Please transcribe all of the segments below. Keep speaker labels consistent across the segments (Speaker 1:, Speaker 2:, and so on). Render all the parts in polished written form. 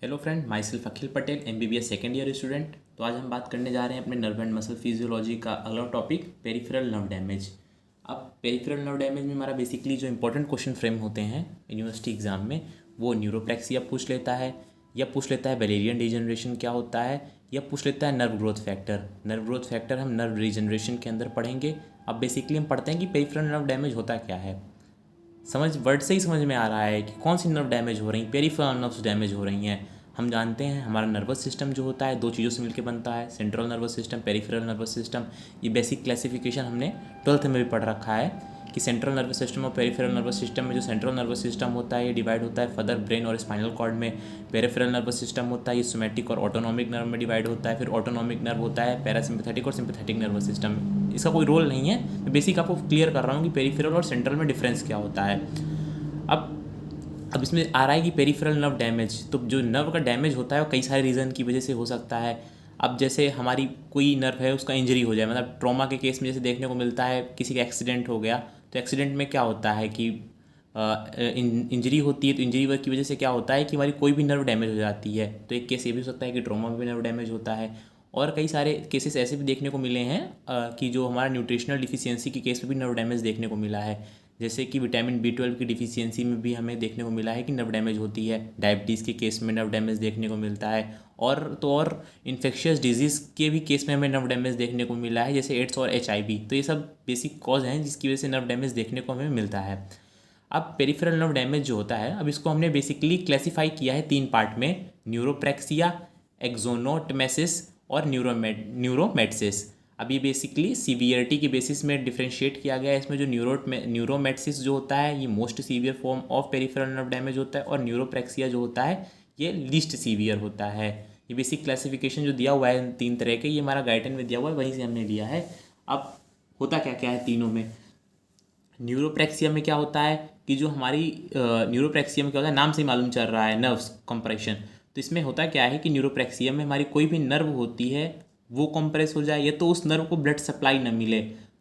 Speaker 1: Hello friend, my self Akhil Patel, MBBS second year student. तो आज हम बात करने जा रहे हैं अपने नर्व एंड मसल फिजियोलॉजी का अगला टॉपिक, पेरिफेरल नर्व डैमेज। अब पेरिफेरल नर्व डैमेज में हमारा बेसिकली जो इंपॉर्टेंट क्वेश्चन फ्रेम होते हैं यूनिवर्सिटी एग्जाम में, वो न्यूरोप्लेक्सिया पूछ लेता है, या पूछ लेता है बेलेरियन डिजनरेशन क्या होता है, या पूछ लेता है nerve growth factor. Nerve growth factor हम नर्व रीजनरेशन के अंदर पढ़ेंगे। अब बेसिकली हम पढ़ते हैं कि पेरिफेरल नर्व डैमेज होता क्या है। वर्ड से ही समझ में आ रहा है कि कौन सी नर्व डैमेज हो रही, पेरिफेरल नर्व्स डैमेज हो रही हैं। हम जानते हैं हमारा नर्वस सिस्टम जो होता है दो चीज़ों से मिलकर बनता है, central nervous system, peripheral nervous system. ये बेसिक क्लासिफिकेशन हमने 12th में भी पढ़ रखा है कि सेंट्रल नर्वस सिस्टम और पेरिफेरल नर्वस सिस्टम में जो सेंट्रल नर्वस सिस्टम होता है ये डिवाइड होता है फर्दर ब्रेन और स्पाइनल कॉर्ड में। पेरिफेरल नर्वस सिस्टम होता है ये सोमैटिक और ऑटोनॉमिक नर्व में डिवाइड होता है। फिर ऑटोनॉमिक नर्व होता है पैरासिम्पैथेटिक और सिंपैथेटिक नर्वस सिस्टम। इसका कोई रोल नहीं है, मैं बेसिक आपको क्लियर कर रहा हूँ कि पेरिफेरल और सेंट्रल में डिफरेंस क्या होता है। अब इसमें आ रहा है कि पेरिफेरल नर्व डैमेज, तो जो नर्व का डैमेज होता है वो कई सारे रीज़न की वजह से हो सकता है। अब जैसे हमारी कोई नर्व है उसका इंजरी हो जाए, मतलब ट्रॉमा के केस में जैसे देखने को मिलता है, किसी का एक्सीडेंट हो गया तो एक्सीडेंट में क्या होता है कि इंजरी होती है, तो इंजरी की वजह से क्या होता है कि हमारी कोई भी नर्व डैमेज हो जाती है। तो एक केस ये भी हो सकता है कि ट्रॉमा में भी नर्व डैमेज होता है। और कई सारे केसेस ऐसे भी देखने को मिले हैं कि जो हमारा न्यूट्रिशनल डिफिशियंसी के केस में भी नर्व डैमेज देखने को मिला है। जैसे कि विटामिन B12 की डिफिशियंसी में भी हमें देखने को मिला है कि नर्व डैमेज होती है। डायबिटीज़ के केस में नर्व डैमेज देखने को मिलता है। और इन्फेक्शियस डिजीज़ के भी केस में हमें नर्व डैमेज देखने को मिला है, जैसे एड्स और HIV। तो ये सब बेसिक कॉज हैं जिसकी वजह से नर्व डैमेज देखने को हमें मिलता है। अब पेरिफेरल नर्व डैमेज जो होता है, अब इसको हमने बेसिकली क्लासीफाई किया है 3 पार्ट में, न्यूरोप्रेक्सिया, एक्सोनोटमेसिस और न्यूरोमेटसिस। अब ये बेसिकली सीवियरिटी के बेसिस में डिफ्रेंशिएट किया गया है। इसमें जो न्यूरोमेटसिस जो होता है ये most severe form of peripheral nerve damage होता है, और न्यूरोप्रेक्सिया जो होता है ये लीस्ट सीवियर होता है। ये बेसिक क्लासिफिकेशन जो दिया हुआ है 3 तरह के, ये हमारा गाइडलाइन में दिया हुआ है, वहीं से हमने लिया है। अब होता क्या क्या है तीनों में। न्यूरोप्रेक्सिया में क्या होता है कि जो हमारी न्यूरोप्रेक्सिया में क्या होता है, नाम से ही मालूम चल रहा है, नर्व्स कंप्रेशन। तो इसमें होता क्या है कि न्यूरोप्रेक्सिया में हमारी कोई भी नर्व होती है वो कंप्रेस हो जाए, या तो उस नर्व को ब्लड सप्लाई न मिले,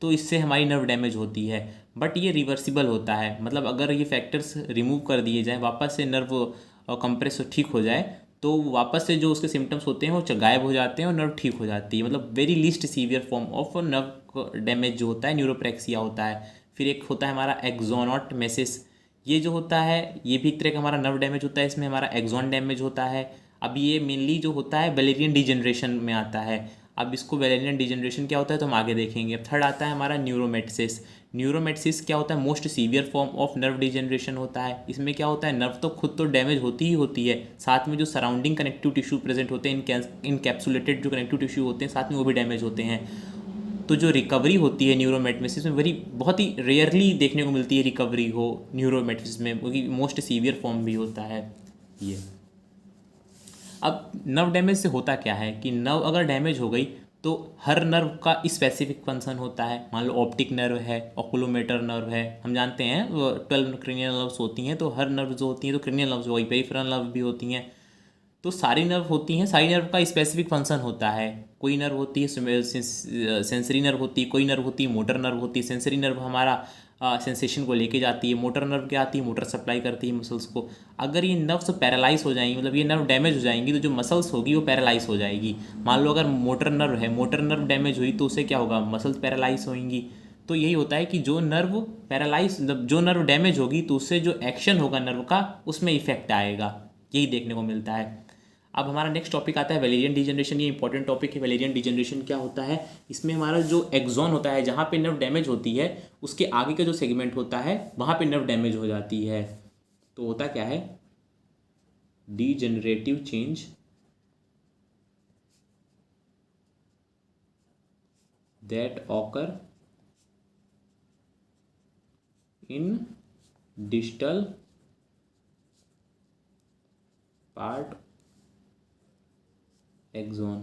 Speaker 1: तो इससे हमारी नर्व डैमेज होती है। बट ये रिवर्सिबल होता है, मतलब अगर ये फैक्टर्स रिमूव कर दिए जाए, वापस से नर्व कंप्रेस ठीक हो जाए, तो वापस से जो उसके सिम्टम्स होते हैं वो गायब हो जाते हैं और नर्व ठीक हो जाती है। मतलब very least severe form of nerve damage जो होता है न्यूरोप्रेक्सिया होता है। फिर एक होता है हमारा एक्सोनोटमेसिस। ये जो होता है ये भी एक तरह का हमारा नर्व डैमेज होता है, इसमें हमारा एक्सोन डैमेज होता है। अब ये मेनली जो होता है बेलेरियन डिजनरेशन में आता है। अब इसको बेलेरियन डिजनरेशन क्या होता है तो हम आगे देखेंगे। अब थर्ड आता है हमारा न्यूरोमेटसिस। न्यूरोमेटसिस क्या होता है, most severe form of nerve degeneration होता है। इसमें क्या होता है, नर्व तो खुद तो डैमेज होती ही होती है, साथ में जो सराउंडिंग कनेक्टिव टिश्यू प्रेजेंट होते हैं, इनकैप्सुलेटेड जो कनेक्टिव टिश्यू होते हैं साथ में, वो भी डैमेज होते हैं। तो जो रिकवरी होती है न्यूरोमेटसिस में बहुत ही रेयरली देखने को मिलती है रिकवरी हो न्यूरोमेटसिस में, क्योंकि मोस्ट सीवियर फॉर्म भी होता है ये। अब नर्व डैमेज से होता क्या है कि नर्व अगर डैमेज हो गई तो हर नर्व का स्पेसिफिक फंक्शन होता है। मान लो ऑप्टिक नर्व है, ऑकुलोमेटर नर्व है, हम जानते हैं 12 क्रेनियल नर्व्स होती हैं, तो हर नर्व जो होती हैं तो क्रेनियल नर्व्स हो गई, पेरिफेरल नर्व भी होती हैं। तो सारी नर्व होती हैं, सारी नर्व का स्पेसिफिक फंक्शन होता है। कोई नर्व होती है सेंसरी नर्व होती है, कोई नर्व होती है मोटर नर्व होती है। सेंसरी नर्व हमारा सेंसेशन को लेके जाती है, मोटर नर्व क्या आती है, मोटर सप्लाई करती है मसल्स को। अगर ये नर्व्स पैरालाइज हो जाएंगी, मतलब ये नर्व डैमेज हो जाएंगी, तो जो मसल्स होगी वो पैरालाइज हो जाएगी। मान लो अगर मोटर नर्व है, मोटर नर्व डैमेज हुई तो उससे क्या होगा, मसल्स पैरालाइज होंगी। तो यही होता है कि जो नर्व पैरालाइज, मतलब जो नर्व डैमेज होगी तो उससे जो एक्शन होगा नर्व का उसमें इफेक्ट आएगा, यही देखने को मिलता है। अब हमारा नेक्स्ट टॉपिक आता है वेलेरियन डिजनरेशन। ये इंपॉर्टेंट टॉपिक है। वेलेरियन डिजनरेशन क्या होता है, इसमें हमारा जो एक्सॉन होता है, जहाँ पे नर्व डैमेज होती है उसके आगे का जो सेगमेंट होता है वहाँ पे नर्व डैमेज हो जाती है। तो होता क्या है, degenerative change that occur in distal part axon.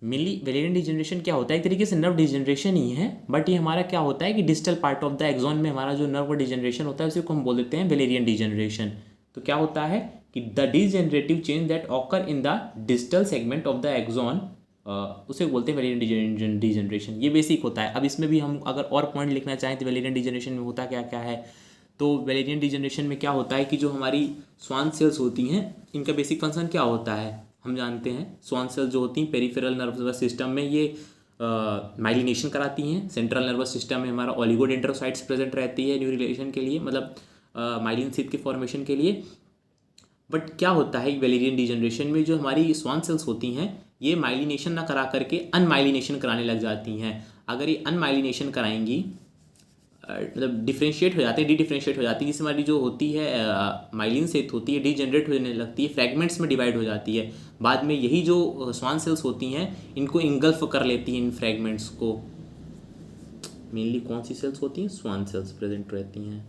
Speaker 1: Mainly Wallerian degeneration क्या होता है, एक तरीके से नर्व डिजनरेशन ही है, बट ये हमारा क्या होता है कि distal part of the axon में हमारा जो नर्व डिजनरेशन होता है उसी को हम बोल देते हैं वेलेरियन डिजनरेशन। तो क्या होता है कि the degenerative change that occur in the distal segment of the axon, उसे बोलते हैं वेलेरियन डिजनरेशन। ये बेसिक होता है। अब इसमें भी हम अगर और पॉइंट लिखना चाहें तो वेलेरियन डिजनरेशन में होता क्या क्या है, तो वैलेरियन डिजनरेशन में क्या होता है कि जो हमारी स्वान सेल्स होती हैं इनका बेसिक फंक्शन क्या होता है हम जानते हैं। स्वान सेल्स जो होती हैं पेरिफेरल नर्वस सिस्टम में ये माइलिनेशन कराती हैं। सेंट्रल नर्वस सिस्टम में हमारा ओलिगोडेंड्रोसाइट्स प्रेजेंट रहती है न्यूरिलेशन के लिए, मतलब माइलिन शीथ के फॉर्मेशन के लिए। बट क्या होता है वैलेरियन डिजनरेशन में जो हमारी स्वान सेल्स होती हैं ये माइलिनेशन ना करा करके अनमाइलिनेशन कराने लग जाती हैं। अगर ये अनमाइलिनेशन कराएंगी मतलब डिफ्रेंशिएट हो जाते हैं, डी डिफ्रेंशिएट हो जाती है, जिससे हमारी जो होती है माइलिन सेथ होती है डीजनरेट होने लगती है, फ्रैगमेंट्स में डिवाइड हो जाती है। बाद में यही जो स्वान सेल्स होती हैं इनको इंगल्फ कर लेती हैं इन फ्रैगमेंट्स को। मेनली कौन सी सेल्स होती हैं? स्वान सेल्स प्रेजेंट रहती हैं।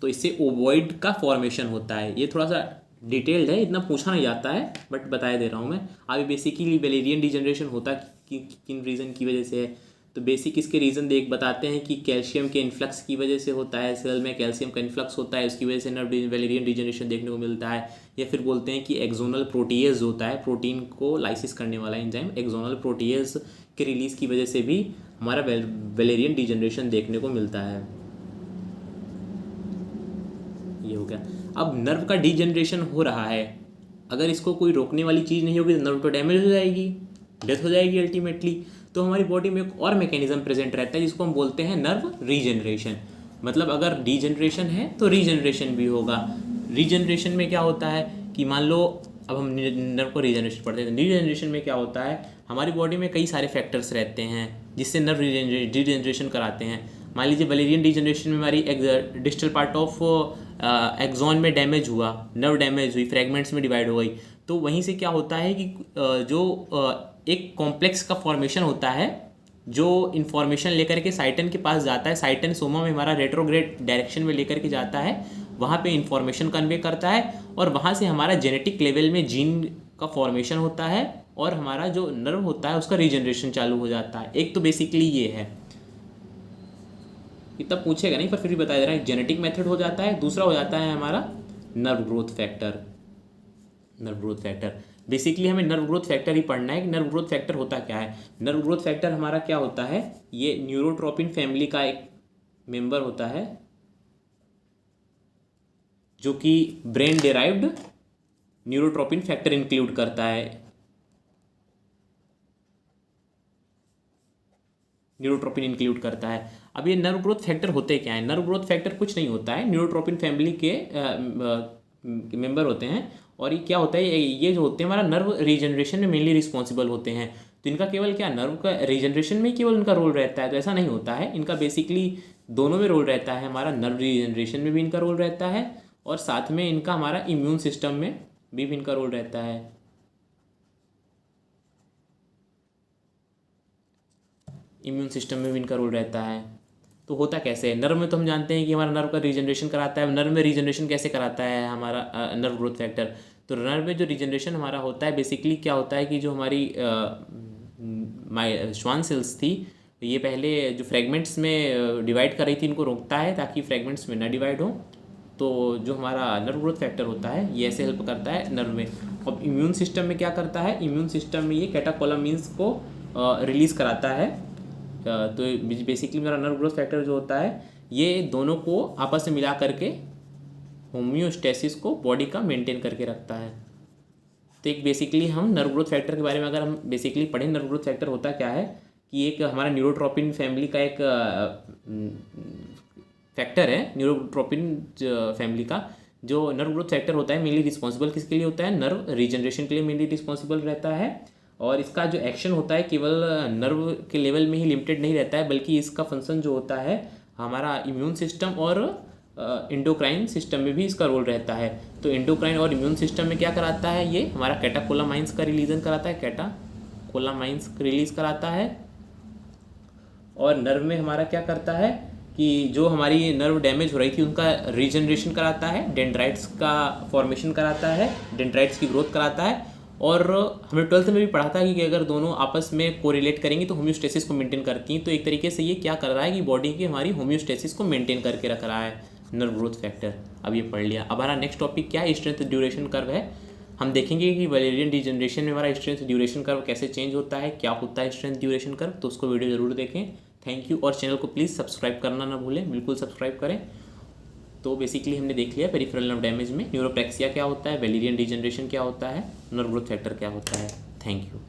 Speaker 1: तो इससे ओवॉइड का फॉर्मेशन होता है। ये थोड़ा सा डिटेल्ड है, इतना पूछा नहीं जाता है बट बताया दे रहा हूँ मैं। अभी बेसिकली वैलेरियन डिजनरेशन होता किन रीज़न की वजह से है, तो बेसिक इसके रीज़न बताते हैं कि कैल्शियम के इन्फ्लक्स की वजह से होता है। सेल में कैल्शियम का इन्फ्लक्स होता है, उसकी वजह से नर्व वैलेरियन डिजनरेशन देखने को मिलता है। या फिर बोलते हैं कि एक्सोनल प्रोटीएज होता है, प्रोटीन को लाइसिस करने वाला एंजाइम, एक्सोनल प्रोटीएज के रिलीज़ की वजह से भी हमारा वैलेरियन डिजनरेशन देखने को मिलता है। ये हो गया। अब नर्व का डिजनरेशन हो रहा है, अगर इसको कोई रोकने वाली चीज़ नहीं होगी तो नर्व तो डैमेज हो जाएगी, डेथ हो जाएगी अल्टीमेटली। तो हमारी बॉडी में एक और मैकेनिज्म प्रेजेंट रहता है जिसको हम बोलते हैं नर्व रीजनरेशन। मतलब अगर डिजनरेशन है तो रीजनरेशन भी होगा। रीजनरेशन में क्या होता है कि मान लो अब हम नर्व को रीजनरेशन पढ़ते हैं, तो रीजनरेशन में क्या होता है हमारी बॉडी में कई सारे फैक्टर्स रहते हैं जिससे नर्व रीजनरेशन कराते हैं। मान लीजिए वैलेरियन डिजनरेशन में हमारी डिस्टल पार्ट ऑफ एक्सॉन में डैमेज हुआ, नर्व डैमेज हुई, फ्रैगमेंट्स में डिवाइड हो गई, तो वहीं से क्या होता है कि जो एक कॉम्प्लेक्स का फॉर्मेशन होता है जो इन्फॉर्मेशन लेकर के साइटन के पास जाता है। साइटन सोमा में हमारा रेट्रोग्रेड डायरेक्शन में लेकर के जाता है, वहाँ पे इन्फॉर्मेशन कन्वे करता है और वहाँ से हमारा जेनेटिक लेवल में जीन का फॉर्मेशन होता है और हमारा जो नर्व होता है उसका रीजनरेशन चालू हो जाता है। एक तो बेसिकली ये है, इतना पूछेगा नहीं पर फिर भी बताया जा रहा है। जेनेटिक मेथड हो जाता है, दूसरा हो जाता है हमारा nerve growth factor. Nerve growth factor basically हमें नर्व ग्रोथ फैक्टर ही पढ़ना है कि नर्व ग्रोथ फैक्टर होता क्या है। नर्व ग्रोथ फैक्टर हमारा क्या होता है, ये न्यूरोट्रोपिन फैमिली का एक मेंबर होता है जो कि ब्रेन डेराइव्ड न्यूरोट्रोपिन फैक्टर इंक्लूड करता है। न्यूरोट्रोपिन इंक्लूड करता है। अब ये नर्व ग्रोथ फैक्टर होते क्या है? नर्व ग्रोथ फैक्टर कुछ नहीं होता है, न्यूरोट्रोपिन फैमिली के मेंबर होते हैं। और ये क्या होता है, ये जो होते हैं हमारा नर्व रीजनरेशन में मेनली रिस्पॉन्सिबल होते हैं। तो इनका केवल क्या नर्व का रीजनरेशन में केवल इनका रोल रहता है? तो ऐसा नहीं होता है, इनका बेसिकली दोनों में रोल रहता है। हमारा नर्व रीजनरेशन में भी इनका रोल रहता है और साथ में इनका हमारा इम्यून सिस्टम में भी इनका रोल रहता है। इम्यून सिस्टम में भी इनका रोल रहता है। तो होता कैसे है नर्व में? तो हम जानते हैं कि हमारा नर्व का रीजनरेशन कराता है। नर्व में रीजनरेशन कैसे कराता है हमारा नर्व ग्रोथ फैक्टर? तो नर्व में जो रीजनरेशन हमारा होता है बेसिकली क्या होता है कि जो हमारी श्वान सेल्स थी ये पहले जो फ्रेगमेंट्स में डिवाइड कर रही थी इनको रोकता है ताकि फ्रेगमेंट्स में ना डिवाइड हो। तो जो हमारा नर्व ग्रोथ फैक्टर होता है ये ऐसे हेल्प करता है नर्व में। अब इम्यून सिस्टम में क्या करता है, इम्यून सिस्टम में ये कैटाकोलामिन्स को रिलीज़ कराता है। तो बेसिकली मेरा नर्व ग्रोथ फैक्टर जो होता है ये दोनों को आपस में मिला करके होम्योस्टेसिस को बॉडी का मेंटेन करके रखता है। तो एक बेसिकली हम नर्व ग्रोथ फैक्टर के बारे में अगर हम बेसिकली पढ़ें, नर्व ग्रोथ फैक्टर होता क्या है कि एक हमारा न्यूरोट्रोपिन फैमिली का एक फैक्टर है। न्यूरोट्रोपिन फैमिली का जो नर्व ग्रोथ फैक्टर होता है मेनली रिस्पॉन्सिबल किसके लिए होता है? नर्व रीजनरेशन के लिए मेनली रिस्पॉन्सिबल रहता है। और इसका जो एक्शन होता है केवल नर्व के लेवल में ही लिमिटेड नहीं रहता है, बल्कि इसका फंक्शन जो होता है हमारा इम्यून सिस्टम और एंडोक्राइन सिस्टम में भी इसका रोल रहता है। तो एंडोक्राइन और इम्यून सिस्टम में क्या कराता है, ये हमारा कैटाकोलामाइंस का रिलीजन कराता है, कैटाकोलामाइंस रिलीज कराता है। और नर्व में हमारा क्या करता है कि जो हमारी नर्व डैमेज हो रही थी उनका रीजनरेशन कराता है, डेंड्राइट्स का फॉर्मेशन कराता है, डेंड्राइट्स की ग्रोथ कराता है। और हमने 12th में भी पढ़ा था कि अगर दोनों आपस में कोरिलेट करेंगी तो होम्योस्टेसिस को मेंटेन करती हैं। तो एक तरीके से ये क्या कर रहा है कि बॉडी की हमारी होम्योस्टेसिस को मेंटेन करके रख रहा है नर्व ग्रोथ फैक्टर। अब ये पढ़ लिया। अब हमारा नेक्स्ट टॉपिक क्या है, स्ट्रेंथ ड्यूरेशन कर्व है। हम देखेंगे कि वैलेरियन डिजनरेशन में हमारा स्ट्रेंथ ड्यूरेशन कर्व कैसे चेंज होता है, क्या होता है स्ट्रेंथ ड्यूरेशन कर्व। तो उसको वीडियो जरूर देखें। Thank you. और चैनल को प्लीज़ सब्सक्राइब करना ना भूलें, बिल्कुल सब्सक्राइब करें। तो बेसिकली हमने देख लिया पेरिफेरल नर्व डैमेज में न्यूरोप्लेक्सिया क्या होता है, वेलेरियन डिजनरेशन क्या होता है, नर्व ग्रोथ फैक्टर क्या होता है। Thank you.